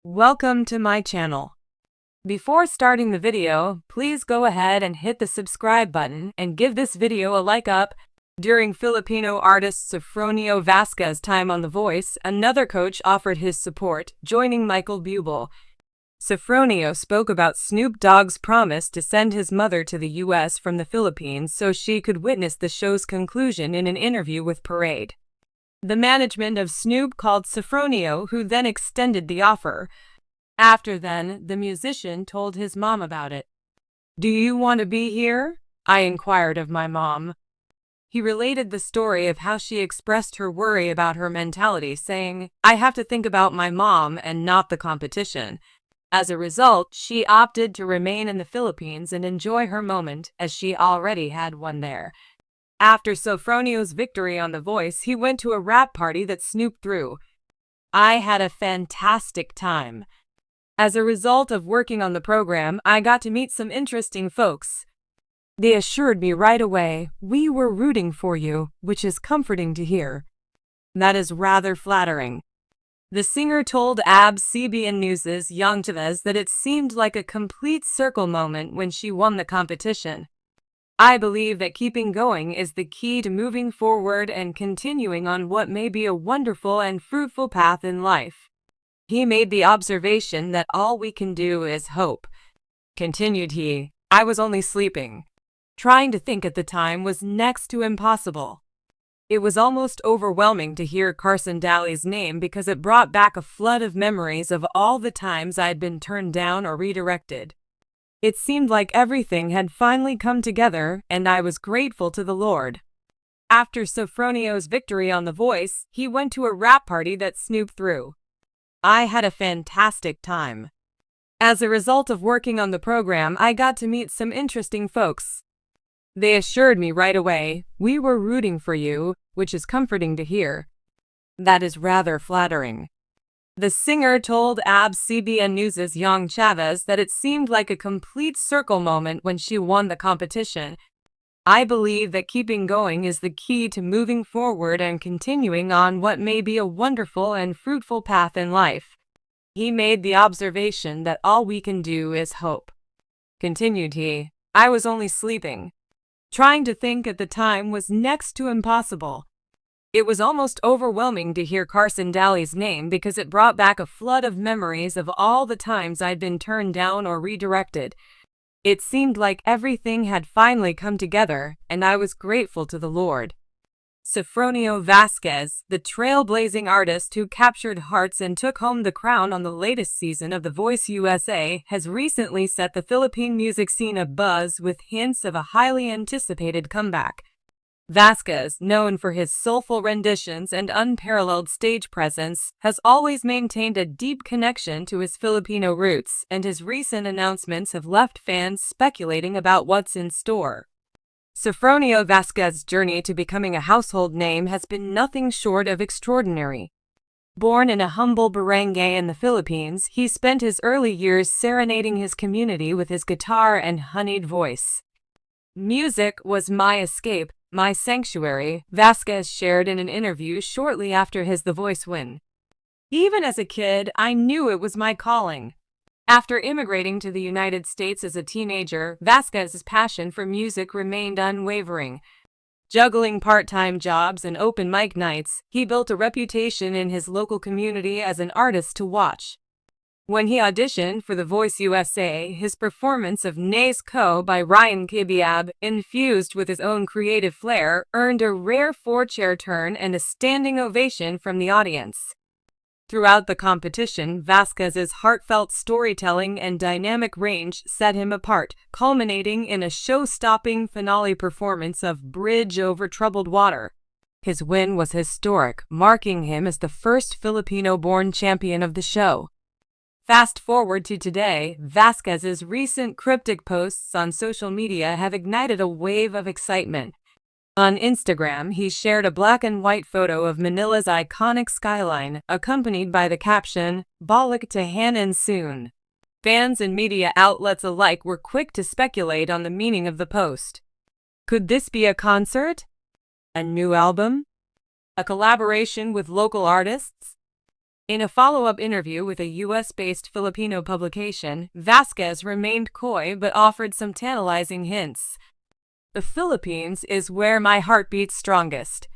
Welcome to my channel. Before starting the video, please go ahead and hit the subscribe button and give this video a like up. During Filipino artist Sofronio Vasquez's time on The Voice, another coach offered his support, joining Michael Bublé. Sofronio spoke about Snoop Dogg's promise to send his mother to the U.S. from the Philippines so she could witness the show's conclusion in an interview with Parade. The management of Snoop called Sofronio, who then extended the offer. After then, the musician told his mom about it. "Do you want to be here?" I inquired of my mom. He related the story of how she expressed her worry about her mentality, saying, "I have to think about my mom and not the competition." As a result, she opted to remain in the Philippines and enjoy her moment, as she already had one there. After Sofronio's victory on The Voice, he went to a rap party that Snoop threw. "I had a fantastic time. As a result of working on the program, I got to meet some interesting folks. They assured me right away, 'We were rooting for you,' which is comforting to hear. That is rather flattering." The singer told ABS-CBN News' Young Chavez that it seemed like a complete circle moment when she won the competition. "I believe that keeping going is the key to moving forward and continuing on what may be a wonderful and fruitful path in life. He made the observation that all we can do is hope." Continued he, "I was only sleeping. Trying to think at the time was next to impossible. It was almost overwhelming to hear Carson Daly's name because it brought back a flood of memories of all the times I'd been turned down or redirected. It seemed like everything had finally come together, and I was grateful to the Lord." After Sofronio's victory on The Voice, he went to a rap party that Snoop threw. "I had a fantastic time. As a result of working on the program, I got to meet some interesting folks. They assured me right away, 'We were rooting for you,' which is comforting to hear. That is rather flattering." The singer told ABS-CBN News' Young Chavez that it seemed like a complete circle moment when she won the competition. "I believe that keeping going is the key to moving forward and continuing on what may be a wonderful and fruitful path in life. He made the observation that all we can do is hope." Continued he, "I was only sleeping. Trying to think at the time was next to impossible. It was almost overwhelming to hear Carson Daly's name because it brought back a flood of memories of all the times I'd been turned down or redirected. It seemed like everything had finally come together, and I was grateful to the Lord." Sofronio Vasquez, the trailblazing artist who captured hearts and took home the crown on the latest season of The Voice USA, has recently set the Philippine music scene abuzz with hints of a highly anticipated comeback. Vasquez, known for his soulful renditions and unparalleled stage presence, has always maintained a deep connection to his Filipino roots, and his recent announcements have left fans speculating about what's in store. Sofronio Vasquez's journey to becoming a household name has been nothing short of extraordinary. Born in a humble barangay in the Philippines, he spent his early years serenading his community with his guitar and honeyed voice. "Music was my escape, my sanctuary," Vasquez shared in an interview shortly after his The Voice win. "Even as a kid, I knew it was my calling." After immigrating to the United States as a teenager, Vasquez's passion for music remained unwavering. Juggling part-time jobs and open mic nights, he built a reputation in his local community as an artist to watch. When he auditioned for The Voice USA, his performance of Nays Ko by Ryan Kibiab, infused with his own creative flair, earned a rare four-chair turn and a standing ovation from the audience. Throughout the competition, Vasquez's heartfelt storytelling and dynamic range set him apart, culminating in a show-stopping finale performance of Bridge Over Troubled Water. His win was historic, marking him as the first Filipino-born champion of the show. Fast forward to today, Vasquez's recent cryptic posts on social media have ignited a wave of excitement. On Instagram, he shared a black and white photo of Manila's iconic skyline, accompanied by the caption, "Balik Tahanan soon." Fans and media outlets alike were quick to speculate on the meaning of the post. Could this be a concert? A new album? A collaboration with local artists? In a follow-up interview with a US-based Filipino publication, Vasquez remained coy but offered some tantalizing hints. "The Philippines is where my heart beats strongest.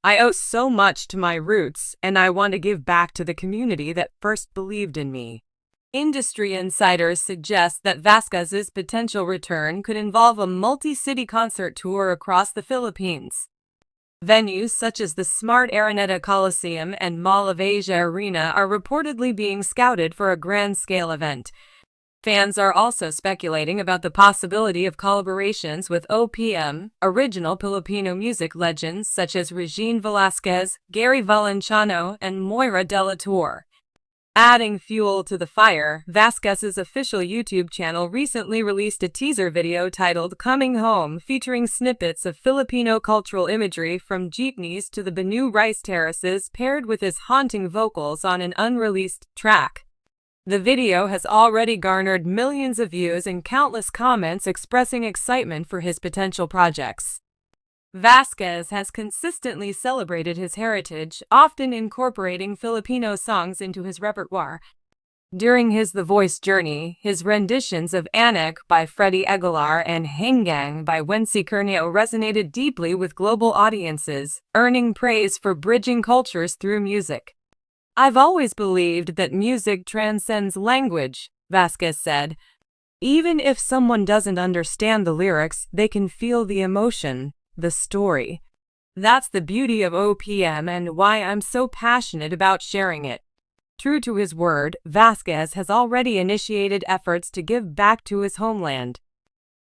I owe so much to my roots, and I want to give back to the community that first believed in me." Industry insiders suggest that Vasquez's potential return could involve a multi-city concert tour across the Philippines. Venues such as the Smart Araneta Coliseum and Mall of Asia Arena are reportedly being scouted for a grand-scale event. Fans are also speculating about the possibility of collaborations with OPM, original Filipino music legends such as Regine Velasquez, Gary Valenciano, and Moira de la Torre. Adding fuel to the fire, Vasquez's official YouTube channel recently released a teaser video titled "Coming Home," featuring snippets of Filipino cultural imagery from jeepneys to the Banu rice terraces paired with his haunting vocals on an unreleased track. The video has already garnered millions of views and countless comments expressing excitement for his potential projects. Vasquez has consistently celebrated his heritage, often incorporating Filipino songs into his repertoire. During his The Voice journey, his renditions of "Anak" by Freddie Aguilar and "Hanggang" by Wency Curneo resonated deeply with global audiences, earning praise for bridging cultures through music. "I've always believed that music transcends language," Vasquez said. "Even if someone doesn't understand the lyrics, they can feel the emotion, the story. That's the beauty of OPM and why I'm so passionate about sharing it." True to his word, Vasquez has already initiated efforts to give back to his homeland.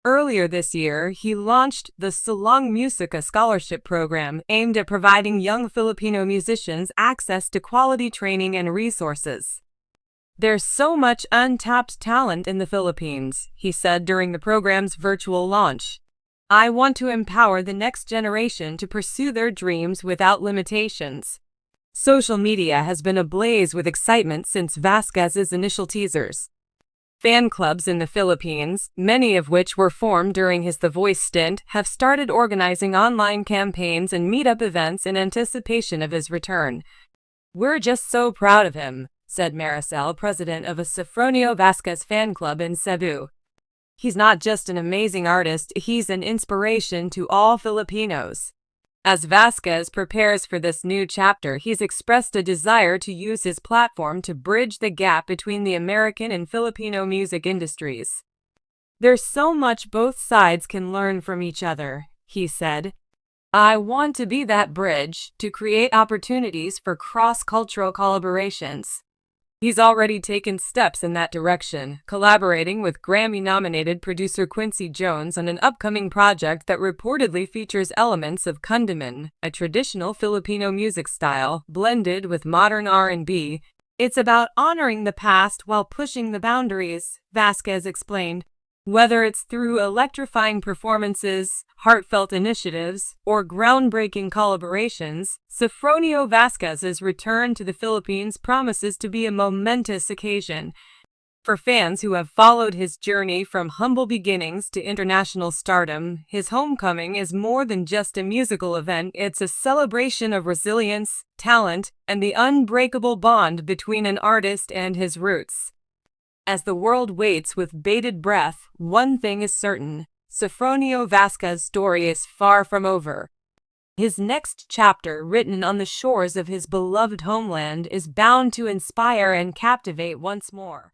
Earlier this year, he launched the Silong Musica Scholarship Program, aimed at providing young Filipino musicians access to quality training and resources. "There's so much untapped talent in the Philippines," he said during the program's virtual launch. "I want to empower the next generation to pursue their dreams without limitations." Social media has been ablaze with excitement since Vasquez's initial teasers. Fan clubs in the Philippines, many of which were formed during his The Voice stint, have started organizing online campaigns and meetup events in anticipation of his return. "We're just so proud of him," said Maricel, president of a Sofronio Vasquez fan club in Cebu. "He's not just an amazing artist, he's an inspiration to all Filipinos." As Vasquez prepares for this new chapter, he's expressed a desire to use his platform to bridge the gap between the American and Filipino music industries. "There's so much both sides can learn from each other," he said. "I want to be that bridge, to create opportunities for cross-cultural collaborations." He's already taken steps in that direction, collaborating with Grammy-nominated producer Quincy Jones on an upcoming project that reportedly features elements of kundaman, a traditional Filipino music style, blended with modern R&B. "It's about honoring the past while pushing the boundaries," Vasquez explained. Whether it's through electrifying performances, heartfelt initiatives, or groundbreaking collaborations, Sofronio Vasquez's return to the Philippines promises to be a momentous occasion. For fans who have followed his journey from humble beginnings to international stardom, his homecoming is more than just a musical event, it's a celebration of resilience, talent, and the unbreakable bond between an artist and his roots. As the world waits with bated breath, one thing is certain: Sofronio Vasquez's story is far from over. His next chapter, written on the shores of his beloved homeland, is bound to inspire and captivate once more.